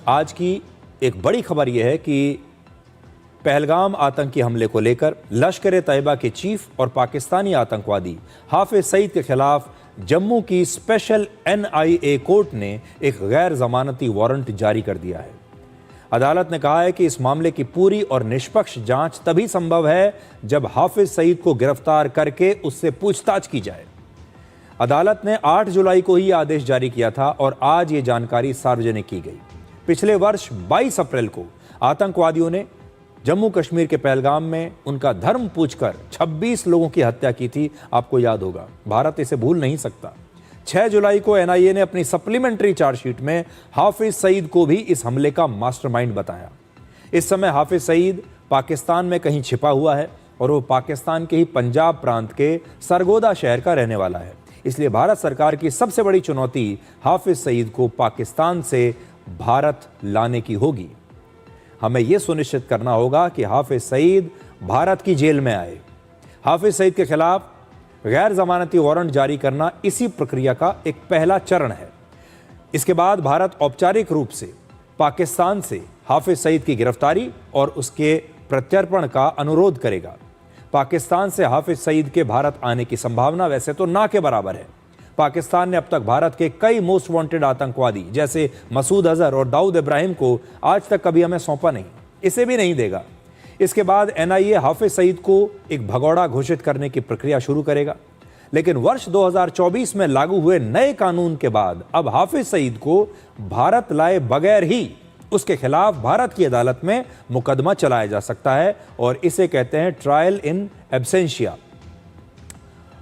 आज की एक बड़ी खबर यह है कि पहलगाम आतंकी हमले को लेकर लश्कर-ए-तैयबा के चीफ और पाकिस्तानी आतंकवादी हाफिज सईद के खिलाफ जम्मू की स्पेशल NIA कोर्ट ने एक गैर जमानती वारंट जारी कर दिया है। अदालत ने कहा है कि इस मामले की पूरी और निष्पक्ष जांच तभी संभव है जब हाफिज सईद को गिरफ्तार करके उससे पूछताछ की जाए। अदालत ने 8 जुलाई को ही आदेश जारी किया था और आज ये जानकारी सार्वजनिक की गई। पिछले वर्ष 22 अप्रैल को आतंकवादियों ने जम्मू कश्मीर के पहलगाम में उनका धर्म पूछकर 26 लोगों की हत्या की थी। आपको याद होगा, भारत इसे भूल नहीं सकता। 6 जुलाई को NIA ने अपनी सप्लीमेंट्री चार्जशीट में हाफिज सईद को भी इस हमले का मास्टरमाइंड बताया। इस समय हाफिज सईद पाकिस्तान में कहीं छिपा हुआ है और वो पाकिस्तान के ही पंजाब प्रांत के सरगोदा शहर का रहने वाला है। इसलिए भारत सरकार की सबसे बड़ी चुनौती हाफिज सईद को पाकिस्तान से भारत लाने की होगी। हमें यह सुनिश्चित करना होगा कि हाफिज सईद भारत की जेल में आए। हाफिज सईद के खिलाफ गैर जमानती वारंट जारी करना इसी प्रक्रिया का एक पहला चरण है। इसके बाद भारत औपचारिक रूप से पाकिस्तान से हाफिज सईद की गिरफ्तारी और उसके प्रत्यर्पण का अनुरोध करेगा। पाकिस्तान से हाफिज सईद के भारत आने की संभावना वैसे तो ना के बराबर है। पाकिस्तान ने अब तक भारत के कई मोस्ट वांटेड आतंकवादी जैसे मसूद अजहर और दाऊद इब्राहिम को आज तक कभी हमें सौंपा नहीं, इसे भी नहीं देगा। इसके बाद NIA हाफिज सईद को एक भगोड़ा घोषित करने की प्रक्रिया शुरू करेगा। लेकिन वर्ष 2024 में लागू हुए नए कानून के बाद अब हाफिज सईद को भारत लाए बगैर ही उसके खिलाफ भारत की अदालत में मुकदमा चलाया जा सकता है और इसे कहते हैं ट्रायल इन एब्सेंशिया।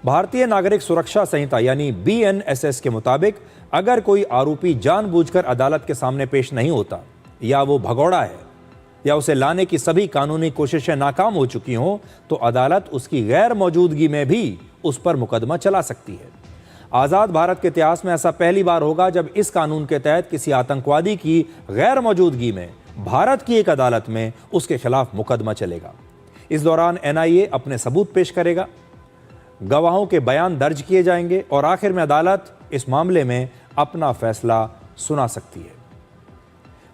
भारतीय नागरिक सुरक्षा संहिता यानी BNSS के मुताबिक अगर कोई आरोपी जानबूझकर अदालत के सामने पेश नहीं होता या वो भगोड़ा है या उसे लाने की सभी कानूनी कोशिशें नाकाम हो चुकी हों तो अदालत उसकी गैर मौजूदगी में भी उस पर मुकदमा चला सकती है। आज़ाद भारत के इतिहास में ऐसा पहली बार होगा जब इस कानून के तहत किसी आतंकवादी की गैर मौजूदगी में भारत की एक अदालत में उसके खिलाफ मुकदमा चलेगा। इस दौरान NIA अपने सबूत पेश करेगा, गवाहों के बयान दर्ज किए जाएंगे और आखिर में अदालत इस मामले में अपना फैसला सुना सकती है।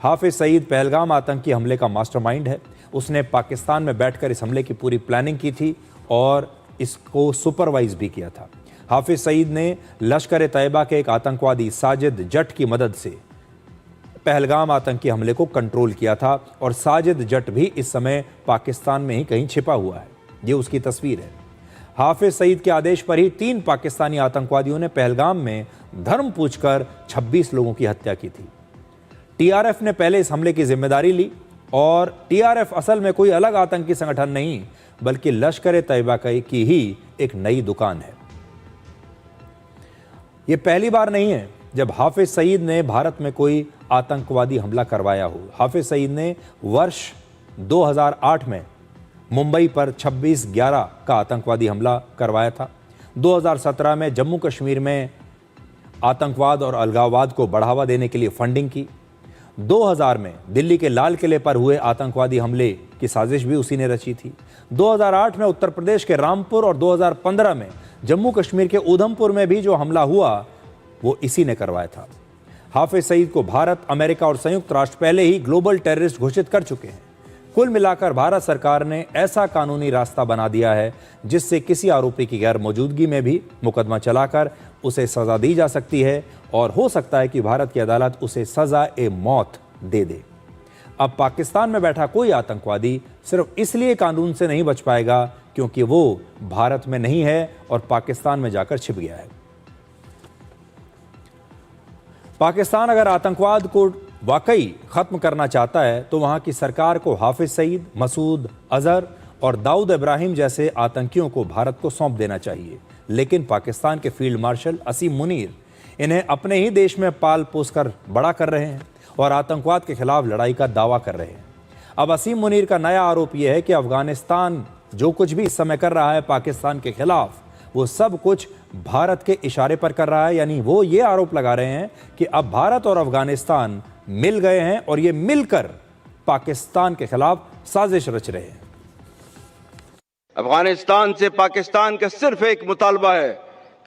हाफिज सईद पहलगाम आतंकी हमले का मास्टरमाइंड है। उसने पाकिस्तान में बैठकर इस हमले की पूरी प्लानिंग की थी और इसको सुपरवाइज भी किया था। हाफिज सईद ने लश्कर-ए-तैयबा के एक आतंकवादी साजिद जट की मदद से पहलगाम आतंकी हमले को कंट्रोल किया था और साजिद जट भी इस समय पाकिस्तान में ही कहीं छिपा हुआ है। ये उसकी तस्वीर है। हाफिज सईद के आदेश पर ही 3 पाकिस्तानी आतंकवादियों ने पहलगाम में धर्म पूछकर 26 लोगों की हत्या की थी। TRF ने पहले इस हमले की जिम्मेदारी ली और TRF असल में कोई अलग आतंकी संगठन नहीं बल्कि लश्कर-ए-तैयबा की ही एक नई दुकान है। यह पहली बार नहीं है जब हाफिज सईद ने भारत में कोई आतंकवादी हमला करवाया हो। हाफिज सईद ने वर्ष 2008 में मुंबई पर 26/11 का आतंकवादी हमला करवाया था। 2017 में जम्मू कश्मीर में आतंकवाद और अलगाववाद को बढ़ावा देने के लिए फंडिंग की। 2000 में दिल्ली के लाल किले पर हुए आतंकवादी हमले की साजिश भी उसी ने रची थी। 2008 में उत्तर प्रदेश के रामपुर और 2015 में जम्मू कश्मीर के उधमपुर में भी जो हमला हुआ वो इसी ने करवाया था। हाफिज सईद को भारत, अमेरिका और संयुक्त राष्ट्र पहले ही ग्लोबल टेररिस्ट घोषित कर चुके हैं। कुल मिलाकर भारत सरकार ने ऐसा कानूनी रास्ता बना दिया है जिससे किसी आरोपी की गैर मौजूदगी में भी मुकदमा चलाकर उसे सजा दी जा सकती है और हो सकता है कि भारत की अदालत उसे सजा-ए-मौत दे दे। अब पाकिस्तान में बैठा कोई आतंकवादी सिर्फ इसलिए कानून से नहीं बच पाएगा क्योंकि वो भारत में नहीं है और पाकिस्तान में जाकर छिप गया है। पाकिस्तान अगर आतंकवाद को वाकई खत्म करना चाहता है तो वहां की सरकार को हाफिज सईद, मसूद अजहर और दाऊद इब्राहिम जैसे आतंकियों को भारत को सौंप देना चाहिए। लेकिन पाकिस्तान के फील्ड मार्शल असीम मुनीर इन्हें अपने ही देश में पाल पोस कर बड़ा कर रहे हैं और आतंकवाद के खिलाफ लड़ाई का दावा कर रहे हैं। अब असीम मुनीर का नया आरोप यह है कि अफगानिस्तान जो कुछ भी इस समय कर रहा है पाकिस्तान के खिलाफ वो सब कुछ भारत के इशारे पर कर रहा है। यानी वो ये आरोप लगा रहे हैं कि अब भारत और अफगानिस्तान मिल गए हैं और ये मिलकर पाकिस्तान के खिलाफ साजिश रच रहे हैं। अफगानिस्तान से पाकिस्तान का सिर्फ एक मुतालबा है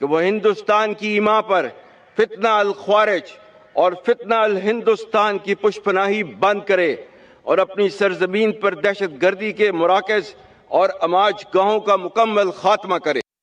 कि वह हिंदुस्तान की ईमा पर फितना अल ख्वारिज और फितना अल हिंदुस्तान की पुष्पनाही बंद करे और अपनी सरजमीन पर दहशतगर्दी के मुराकज़ और अमाज गाहों का मुकम्मल खात्मा करे।